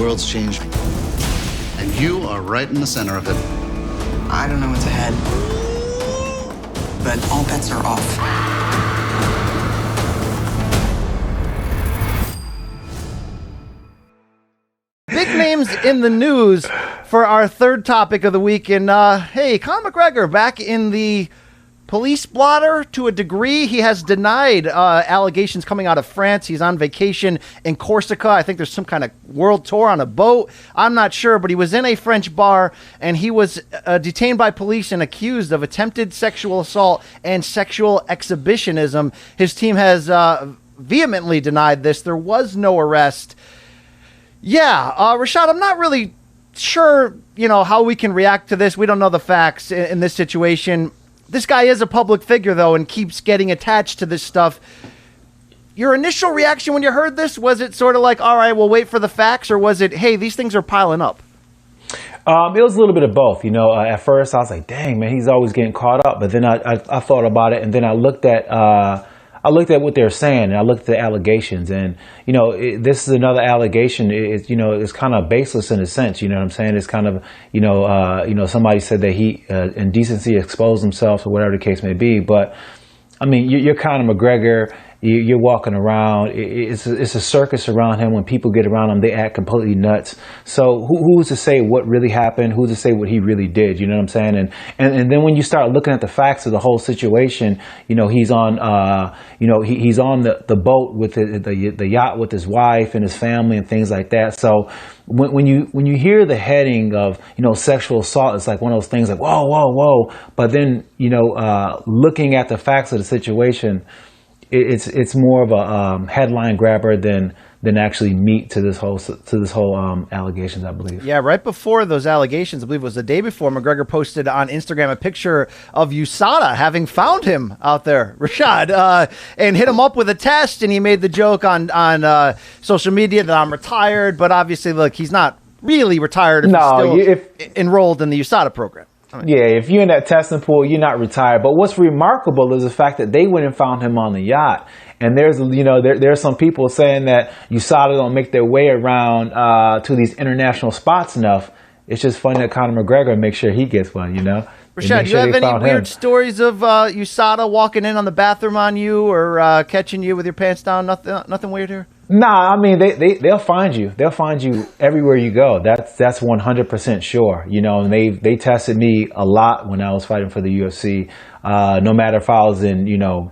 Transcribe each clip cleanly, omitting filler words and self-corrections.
world's changing. And you are right in the center of it. I don't know what's ahead, but all bets are off. Big names in the news for our third topic of the week. And hey, Conor McGregor back in the police blotter to a degree. He has denied allegations coming out of France. He's on vacation in Corsica. I think there's some kind of world tour on a boat. I'm not sure, but he was in a French bar and he was detained by police and accused of attempted sexual assault and sexual exhibitionism. His team has vehemently denied this. There was no arrest. Yeah, Rashad, I'm not really sure, how we can react to this. We don't know the facts in this situation. This guy is a public figure, though, and keeps getting attached to this stuff. Your initial reaction when you heard this, was it sort of like, all right, we'll wait for the facts, or was it, hey, these things are piling up? It was a little bit of both. At first I was like, dang, man, he's always getting caught up. But then I thought about it, and then I looked at what they're saying, and I looked at the allegations, and this is another allegation. It's kind of baseless in a sense. You know what I'm saying? It's kind of somebody said that he indecency exposed himself, or whatever the case may be. But I mean, you're Conor McGregor. You're walking around. It's a circus around him. When people get around him, they act completely nuts. So who's to say what really happened? Who's to say what he really did? You know what I'm saying? And then when you start looking at the facts of the whole situation, he's on he's on the boat with the yacht with his wife and his family and things like that. So when you hear the heading of sexual assault, it's like one of those things like whoa. But then looking at the facts of the situation, it's more of a headline grabber than actually meat to this whole allegations, I believe. Yeah, right before those allegations, I believe it was the day before, McGregor posted on Instagram a picture of USADA having found him out there, Rashad, and hit him up with a test, and he made the joke on social media that I'm retired, but obviously, look, he's not really retired if he's still enrolled in the USADA program. Yeah, if you're in that testing pool, you're not retired. But what's remarkable is the fact that they went and found him on the yacht. And there's some people saying that USADA don't make their way around to these international spots enough. It's just funny that Conor McGregor makes sure he gets one, Rashad, do you have any weird stories of USADA walking in on the bathroom on you or catching you with your pants down? Nothing weird here? Nah, I mean they'll find you. They'll find you everywhere you go. That's 100% sure. And they tested me a lot when I was fighting for the UFC. No matter if I was in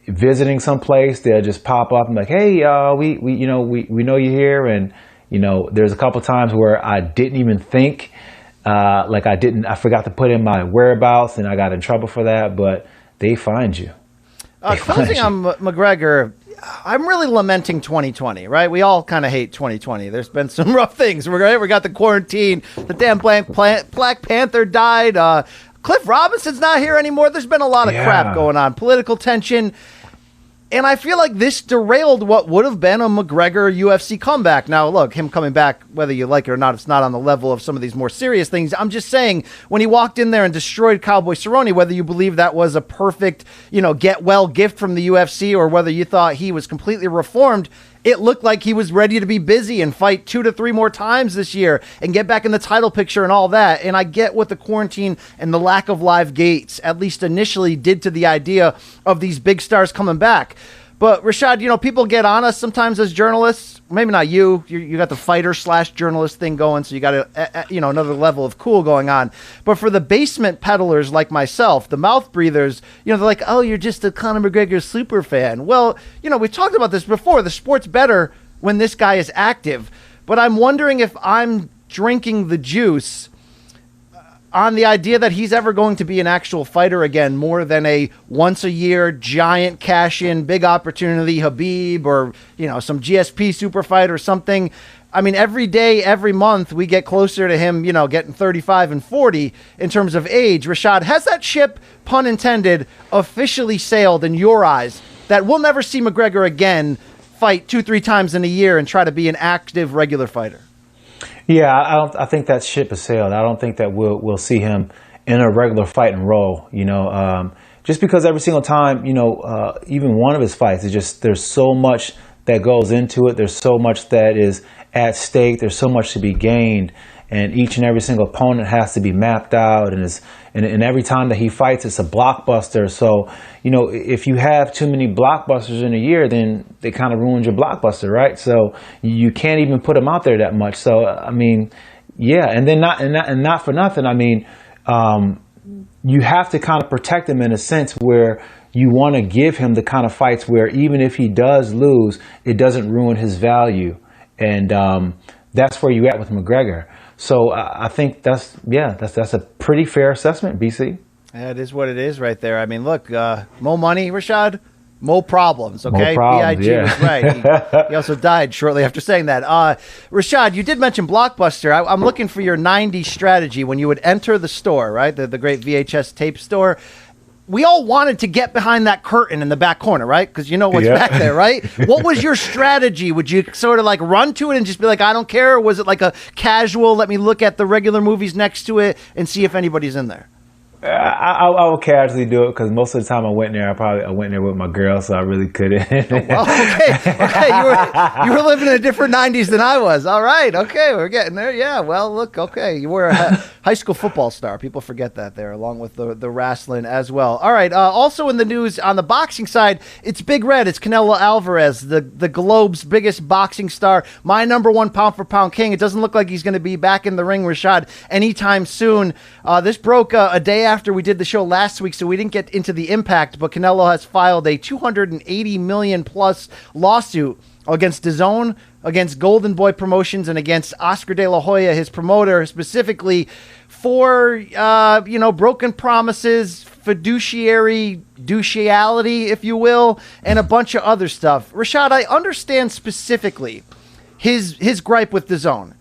visiting someplace, they'll just pop up and like, hey, we know you're here. And there's a couple times where I didn't even think, I forgot to put in my whereabouts, and I got in trouble for that. But they find you. Closing on McGregor, I'm really lamenting 2020, right? We all kind of hate 2020. There's been some rough things. We got the quarantine. The damn Black Panther died. Cliff Robinson's not here anymore. There's been a lot of crap going on. Political tension. And I feel like this derailed what would have been a McGregor UFC comeback. Now, look, him coming back, whether you like it or not, it's not on the level of some of these more serious things. I'm just saying, when he walked in there and destroyed Cowboy Cerrone, whether you believe that was a perfect, get well gift from the UFC, or whether you thought he was completely reformed, it looked like he was ready to be busy and fight 2 to 3 more times this year and get back in the title picture and all that. And I get what the quarantine and the lack of live gates, at least initially, did to the idea of these big stars coming back. But Rashad, people get on us sometimes as journalists. Maybe not you. You got the fighter/journalist thing going, so you got another level of cool going on. But for the basement peddlers like myself, the mouth breathers, they're like, oh, you're just a Conor McGregor super fan. Well, we talked about this before. The sport's better when this guy is active. But I'm wondering if I'm drinking the juice on the idea that he's ever going to be an actual fighter again, more than a once-a-year giant cash-in, big opportunity Habib or, some GSP super fight or something. I mean, every day, every month, we get closer to him, getting 35 and 40 in terms of age. Rashad, has that ship, pun intended, officially sailed in your eyes that we'll never see McGregor again fight 2-3 times in a year and try to be an active, regular fighter? Yeah, I think that ship has sailed. I don't think that we'll see him in a regular fight and role. Just because every single time, even one of his fights is just there's so much that goes into it. There's so much that is at stake. There's so much to be gained, and each and every single opponent has to be mapped out. And every time that he fights, it's a blockbuster. So, if you have too many blockbusters in a year, then they kind of ruined your blockbuster, right? So you can't even put them out there that much. So I mean, yeah, and then not for nothing. I mean, you have to kind of protect him in a sense where you want to give him the kind of fights where even if he does lose, it doesn't ruin his value. And that's where you're at with McGregor. So I think that's a pretty fair assessment, BC. That is what it is right there. I mean, look, more money, Rashad, more problems, okay? More problems, B.I.G. was right. He also died shortly after saying that. Rashad, you did mention Blockbuster. I'm looking for your 90s strategy when you would enter the store, right? The great VHS tape store. We all wanted to get behind that curtain in the back corner, right? Because you know what's back there, right? What was your strategy? Would you sort of like run to it and just be like, I don't care? Or was it like a casual, let me look at the regular movies next to it and see if anybody's in there? I would casually do it because most of the time I went there, I went there with my girl, so I really couldn't. Well, okay. You were living in a different 90s than I was. All right, okay, we're getting there. Yeah, well, look, okay, you were a high school football star. People forget that there, along with the wrestling as well. All right, also in the news on the boxing side, it's Big Red. It's Canelo Alvarez, the globe's biggest boxing star, my number one pound-for-pound king. It doesn't look like he's going to be back in the ring, Rashad, anytime soon. This broke a day after we did the show last week, so we didn't get into the impact, but Canelo has filed a $280 million plus lawsuit against DAZN, against Golden Boy Promotions, and against Oscar De La Hoya, his promoter, specifically for broken promises, fiduciary douchiality, if you will, and a bunch of other stuff. Rashad, I understand specifically his gripe with DAZN.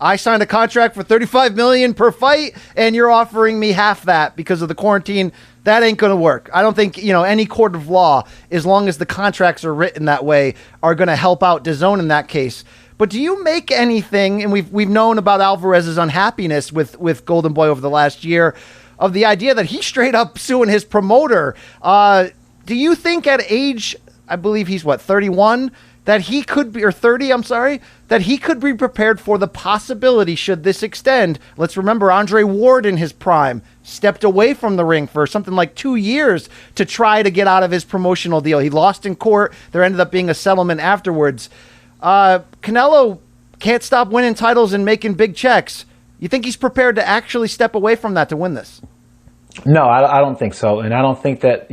I signed a contract for $35 million per fight, and you're offering me half that because of the quarantine. That ain't going to work. I don't think any court of law, as long as the contracts are written that way, are going to help out DAZN in that case. But do you make anything? And we've known about Alvarez's unhappiness with Golden Boy over the last year, of the idea that he's straight up suing his promoter. Do you think at age, I believe he's 31? That he could be, or 30, I'm sorry, that he could be prepared for the possibility, should this extend. Let's remember Andre Ward in his prime stepped away from the ring for something like 2 years to try to get out of his promotional deal. He lost in court. There ended up being a settlement afterwards. Canelo can't stop winning titles and making big checks. You think he's prepared to actually step away from that to win this? No, I don't think so. And I don't think that,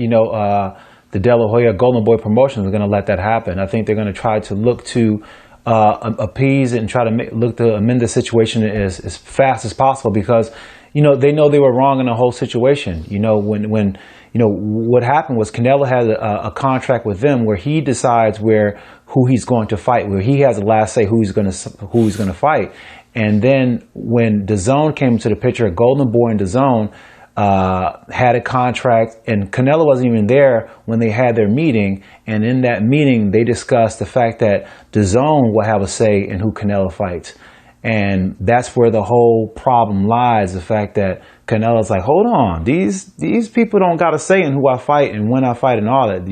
the De La Hoya Golden Boy Promotions are going to let that happen. I think they're going to try to look to appease and try to look to amend the situation as fast as possible because, they know they were wrong in the whole situation. When what happened was Canelo had a contract with them where he decides who he's going to fight, where he has the last say who he's going to fight. And then when DAZN came into the picture, Golden Boy and DAZN had a contract, and Canelo wasn't even there when they had their meeting. And in that meeting, they discussed the fact that DAZN will have a say in who Canelo fights. And that's where the whole problem lies, the fact that Canelo's like, hold on, these people don't got a say in who I fight and when I fight and all that,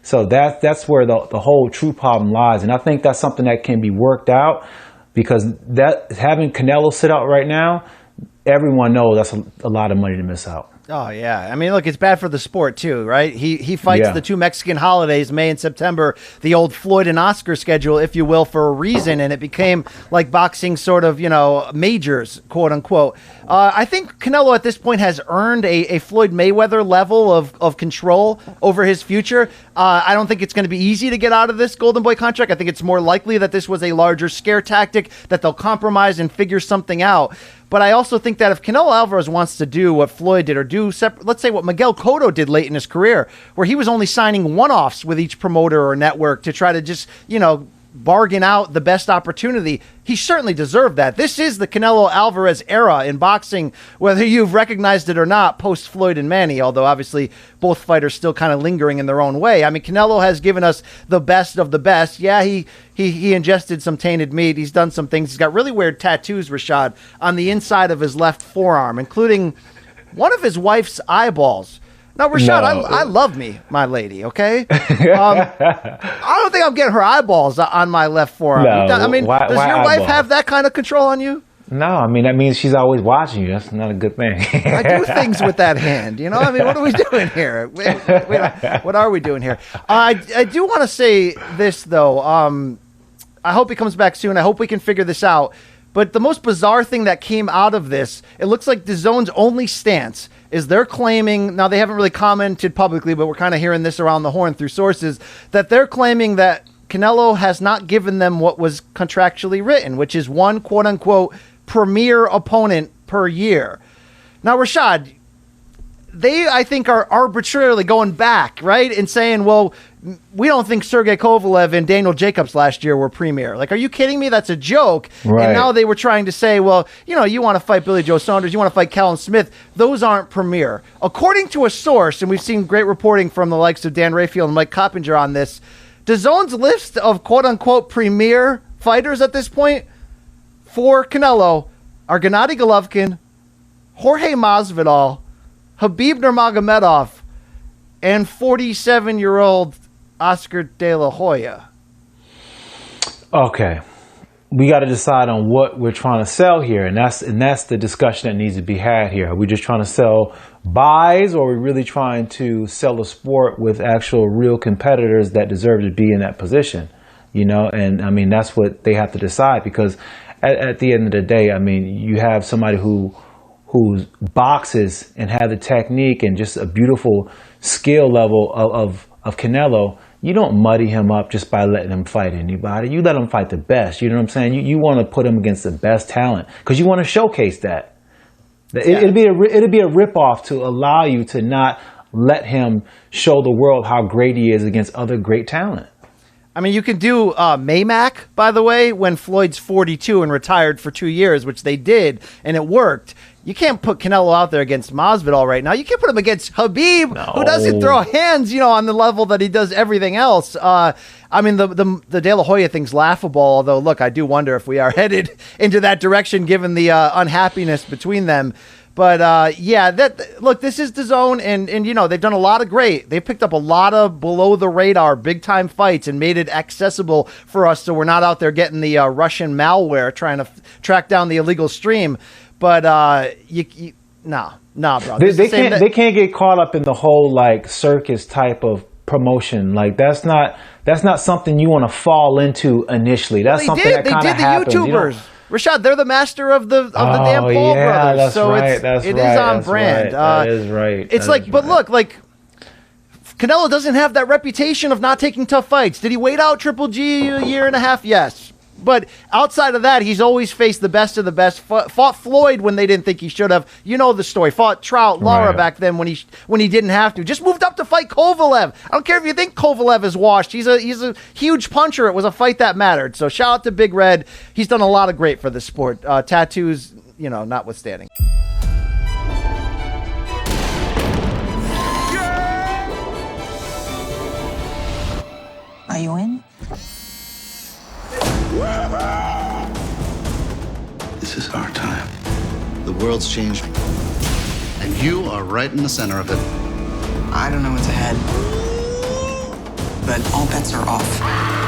So that's where the whole true problem lies. And I think that's something that can be worked out because that having Canelo sit out right now, everyone knows that's a lot of money to miss out. Oh, yeah. I mean, look, it's bad for the sport, too, right? He fights the two Mexican holidays, May and September, the old Floyd and Oscar schedule, if you will, for a reason. And it became like boxing sort of, majors, quote unquote. I think Canelo at this point has earned a Floyd Mayweather level of control over his future. I don't think it's going to be easy to get out of this Golden Boy contract. I think it's more likely that this was a larger scare tactic, that they'll compromise and figure something out. But I also think that if Canelo Alvarez wants to do what Floyd did or do, let's say what Miguel Cotto did late in his career, where he was only signing one-offs with each promoter or network to try to just, bargain out the best opportunity, he certainly deserved that. This is the Canelo Alvarez era in boxing, whether you've recognized it or not, post Floyd and Manny, although obviously both fighters still kind of lingering in their own way. I mean, Canelo has given us the best of the best. Yeah, he ingested some tainted meat. He's done some things. He's got really weird tattoos, Rashad, on the inside of his left forearm, including one of his wife's eyeballs. Now, Rashad, No. I love me, my lady, okay? I don't think I'm getting her eyeballs on my left forearm. No, I mean, why does your wife eyeballs? have that kind of control on you? No, I mean, that means she's always watching you. That's not a good thing. I do things with that hand, you know? I mean, what are we doing here? What are we doing here? I do want to say this, though. I hope he comes back soon. I hope we can figure this out. But the most bizarre thing that came out of this, it looks like DAZN's only stance is they're claiming, now they haven't really commented publicly, but we're kind of hearing this around the horn through sources, that they're claiming that Canelo has not given them what was contractually written, which is one quote-unquote premier opponent per year. Now, Rashad, they, I think, are arbitrarily going back, right, and saying, well, we don't think Sergey Kovalev and Daniel Jacobs last year were premier. Like, are you kidding me? That's a joke. Right. And now they were trying to say, well, you know, you want to fight Billy Joe Saunders, you want to fight Callum Smith. Those aren't premier. According to a source, and we've seen great reporting from the likes of Dan Rayfield and Mike Coppinger on this, DAZN's list of quote-unquote premier fighters at this point for Canelo are Gennady Golovkin, Jorge Masvidal, Khabib Nurmagomedov, and 47-year-old Oscar De La Hoya. Okay, we got to decide on what we're trying to sell here, and that's the discussion that needs to be had here. Are we just trying to sell buys, or are we really trying to sell a sport with actual real competitors that deserve to be in that position? You know, and I mean, that's what they have to decide, because at the end of the day, I mean, you have somebody who boxes and have the technique and just a beautiful skill level of Canelo. You don't muddy him up just by letting him fight anybody. You let him fight the best. You know what I'm saying? You want to put him against the best talent because you want to showcase that. It'd be a ripoff to allow you to not let him show the world how great he is against other great talent. I mean, you can do Maymac, by the way, when Floyd's 42 and retired for 2 years, which they did, and it worked. You can't put Canelo out there against Masvidal right now. You can't put him against Khabib, who doesn't throw hands, you know, on the level that he does everything else. I mean, the De La Hoya thing's laughable, although, look, I do wonder if we are headed into that direction given the unhappiness between them. But, yeah, look, this is DAZN, and, you know, they've done a lot of great. They picked up a lot of below-the-radar, big-time fights and made it accessible for us so we're not out there getting the Russian malware trying to track down the illegal stream. But, nah, bro. They can't get caught up in the whole, like, circus type of promotion. Like, that's not something you want to fall into initially. That's something that kind of happens. They did the YouTubers. You know? Rashad, they're the master of the damn Paul brothers. That's so right. it is on brand. That is right. It's like, but look, like, Canelo doesn't have that reputation of not taking tough fights. Did he wait out Triple G a year and a half? Yes. But outside of that, he's always faced the best of the best. Fought Floyd when they didn't think he should have. You know the story. Fought Trout, Lara back then when he didn't have to. Just moved up to fight Kovalev. I don't care if you think Kovalev is washed. He's a huge puncher. It was a fight that mattered. So shout out to Big Red. He's done a lot of great for the sport. Tattoos, you know, notwithstanding. Are you in? This is our time. The world's changed, and you are right in the center of it. I don't know what's ahead, but all bets are off.